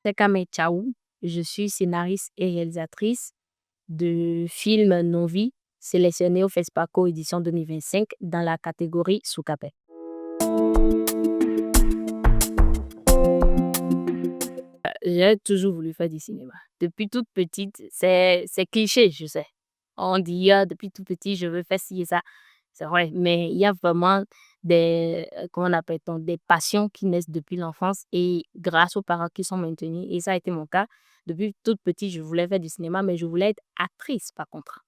C'est Kamé Tchaou. Je suis scénariste et réalisatrice de films non-vie sélectionnés au FESPACO édition 2025 dans la catégorie Soukapé. J'ai toujours voulu faire du cinéma. Depuis toute petite, c'est cliché, je sais. On dit, ah, depuis tout petit, je veux faire ci et ça. C'est vrai, mais il y a vraiment comment on appelle-t-on, des passions qui naissent depuis l'enfance et grâce aux parents qui sont maintenus. Et ça a été mon cas. Depuis toute petite, je voulais faire du cinéma, mais je voulais être actrice, par contre.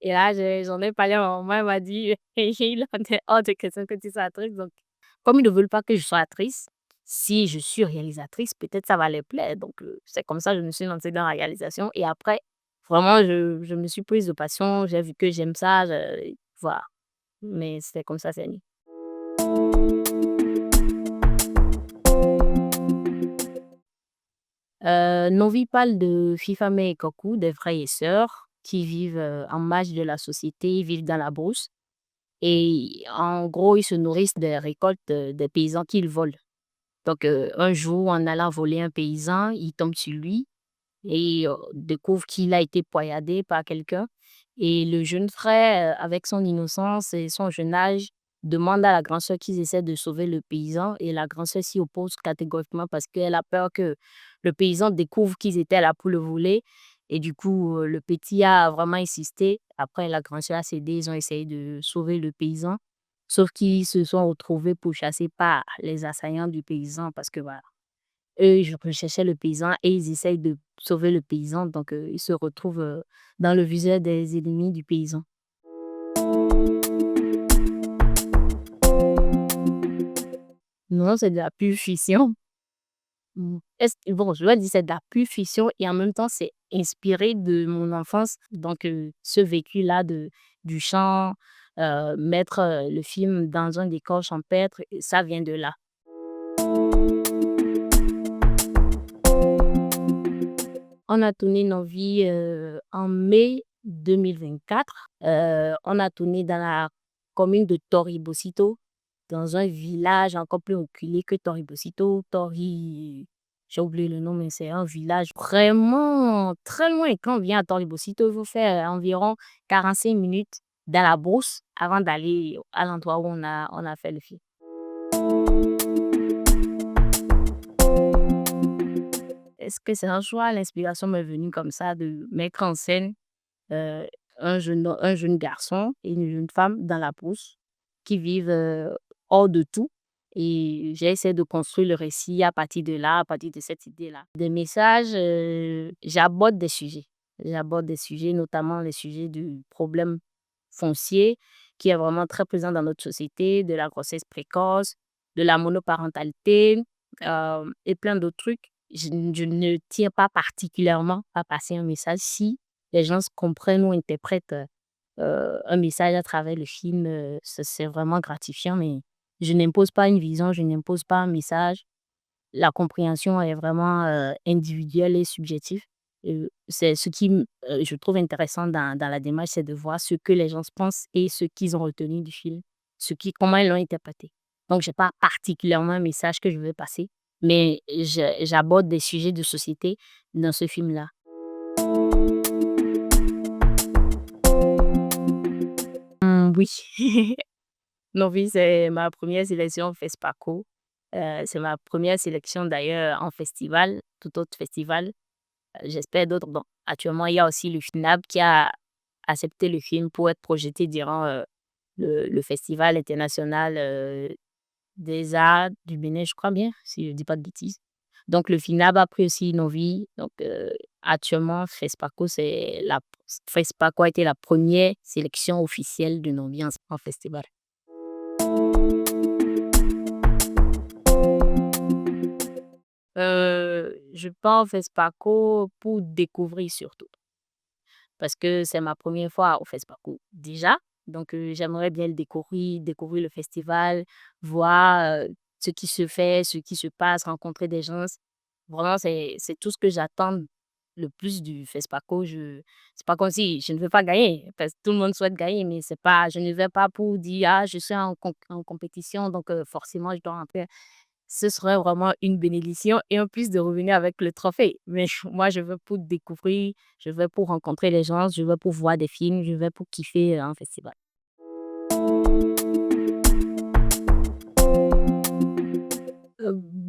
Et là, j'en ai parlé à ma maman, elle m'a dit, il est hors de question que tu sois actrice. Donc, comme ils ne veulent pas que je sois actrice, si je suis réalisatrice, peut-être ça va les plaire. Donc, c'est comme ça que je me suis lancée dans la réalisation. Et après, vraiment, je me suis prise de passion. J'ai vu que j'aime ça. Voilà. Mais c'était comme ça, c'est né. Novi parle de Fifame et Kokou, des frères et sœurs qui vivent en marge de la société, ils vivent dans la brousse. Et en gros, ils se nourrissent des récoltes des paysans qu'ils volent. Donc, un jour, en allant voler un paysan, ils tombent sur lui et découvrent qu'il a été poignardé par quelqu'un. Et le jeune frère, avec son innocence et son jeune âge, demande à la grande sœur qu'ils essaient de sauver le paysan. Et la grande sœur s'y oppose catégoriquement parce qu'elle a peur que le paysan découvre qu'ils étaient là pour le voler. Et du coup, le petit a vraiment insisté. Après, la grande sœur a cédé. Ils ont essayé de sauver le paysan. Sauf qu'ils se sont retrouvés pourchassés par les assaillants du paysan parce que voilà, eux, ils recherchaient le paysan et ils essayent de sauver le paysan. Donc, ils se retrouvent dans le viseur des ennemis du paysan. Non, c'est de la pure fiction. Bon, je vais dire c'est de la pure fiction et en même temps, c'est inspiré de mon enfance. Donc, ce vécu-là du chant, mettre le film dans un décor champêtre, ça vient de là. On a tourné nos vies en mai 2024. On a tourné dans la commune de Toribosito, dans un village encore plus reculé que Toribosito. J'ai oublié le nom, mais c'est un village vraiment très loin. Quand on vient à Toribosito, il faut faire environ 45 minutes dans la brousse avant d'aller à l'endroit où on a fait le film. Est-ce que c'est un choix? L'inspiration m'est venue comme ça de mettre en scène euh, un jeune garçon et une jeune femme dans la brousse qui vivent hors de tout. Et j'ai essayé de construire le récit à partir de là, à partir de cette idée-là. Des messages, j'aborde des sujets. J'aborde des sujets, notamment les sujets du problème foncier qui est vraiment très présent dans notre société, de la grossesse précoce, de la monoparentalité et plein d'autres trucs. Je ne tiens pas particulièrement à passer un message si les gens comprennent ou interprètent un message à travers le film. C'est vraiment gratifiant, mais je n'impose pas une vision, je n'impose pas un message. La compréhension est vraiment individuelle et subjective. C'est ce qui, je trouve intéressant dans la démarche, c'est de voir ce que les gens pensent et ce qu'ils ont retenu du film, comment ils l'ont interprété. Donc, je n'ai pas particulièrement un message que je veux passer, mais j'aborde des sujets de société dans ce film-là. Oui. Non, oui, c'est ma première sélection au FESPACO. C'est ma première sélection d'ailleurs en festival, tout autre festival. J'espère d'autres. Bon, actuellement, il y a aussi le FINAB qui a accepté le film pour être projeté durant le Festival international des arts du Bénin, je crois bien, si je ne dis pas de bêtises. Donc, le FINAB a pris aussi nos vies. Donc, actuellement, FESPACO a été la première sélection officielle de nos vies en festival. Je pars au FESPACO pour découvrir surtout. Parce que c'est ma première fois au FESPACO déjà. Donc, j'aimerais bien le découvrir le festival, voir ce qui se fait, ce qui se passe, rencontrer des gens. Vraiment, c'est tout ce que j'attends le plus du FESPACO. C'est pas comme si je ne veux pas gagner, parce que tout le monde souhaite gagner, mais c'est pas, je ne vais pas pour dire, ah, je suis en compétition, donc forcément, je dois rentrer. Ce serait vraiment une bénédiction et en plus de revenir avec le trophée. Mais moi, je veux pour découvrir, je veux pour rencontrer les gens, je veux pour voir des films, je veux pour kiffer un festival.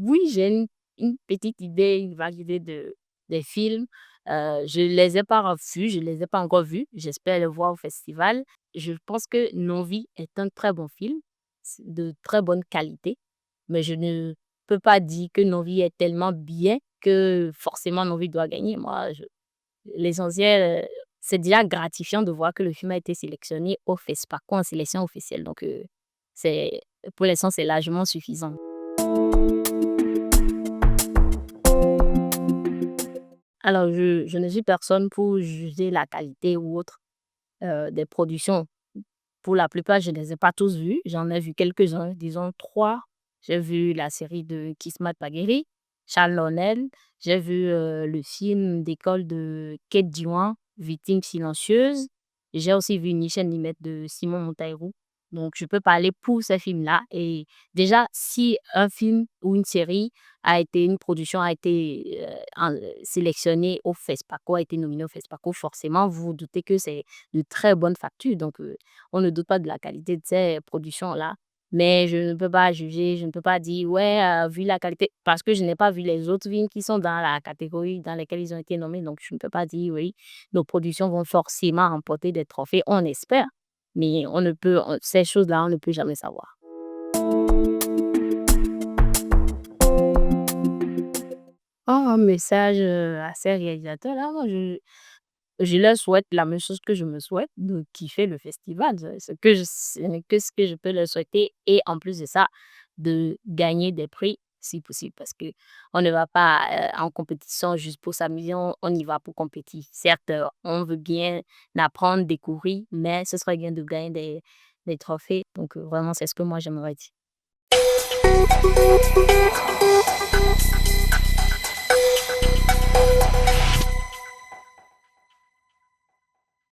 Oui, j'ai une petite idée, une vague idée des films. Je les ai pas vus, je les ai pas encore vus. J'espère les voir au festival. Je pense que Novi est un très bon film, c'est de très bonne qualité, mais je ne peux pas dire que Novi est tellement bien que forcément Novi doit gagner. Moi, l'essentiel, c'est déjà gratifiant de voir que le film a été sélectionné au FESPACO en sélection officielle. Donc, c'est, pour l'instant, c'est largement suffisant. Alors, je ne suis personne pour juger la qualité ou autre des productions. Pour la plupart, je ne les ai pas tous vus. J'en ai vu quelques-uns, disons trois. J'ai vu la série de Kismat Pagueri, Charles Lonnel. J'ai vu le film d'école de Kate Diwan, Victime silencieuse. J'ai aussi vu Ni chaîne ni maître de Simon Monteiro. Donc, je peux parler pour ces films-là. Et déjà, si un film ou une série une production a été sélectionnée au FESPACO, a été nominée au FESPACO, forcément, vous vous doutez que c'est de très bonne facture. Donc, on ne doute pas de la qualité de ces productions-là. Mais je ne peux pas juger, je ne peux pas dire, ouais, vu la qualité, parce que je n'ai pas vu les autres films qui sont dans la catégorie dans lesquelles ils ont été nommés. Donc, je ne peux pas dire, oui, nos productions vont forcément remporter des trophées. On espère, mais ces choses-là, on ne peut jamais savoir. Oh, un message à ces réalisateurs-là, moi, je leur souhaite la même chose que je me souhaite, de kiffer le festival. Ce n'est que ce que je peux leur souhaiter. Et en plus de ça, de gagner des prix si possible. Parce que on ne va pas en compétition juste pour s'amuser, on y va pour compétir. Certes, on veut bien apprendre, découvrir, mais ce serait bien de gagner des trophées. Donc, vraiment, c'est ce que moi j'aimerais dire.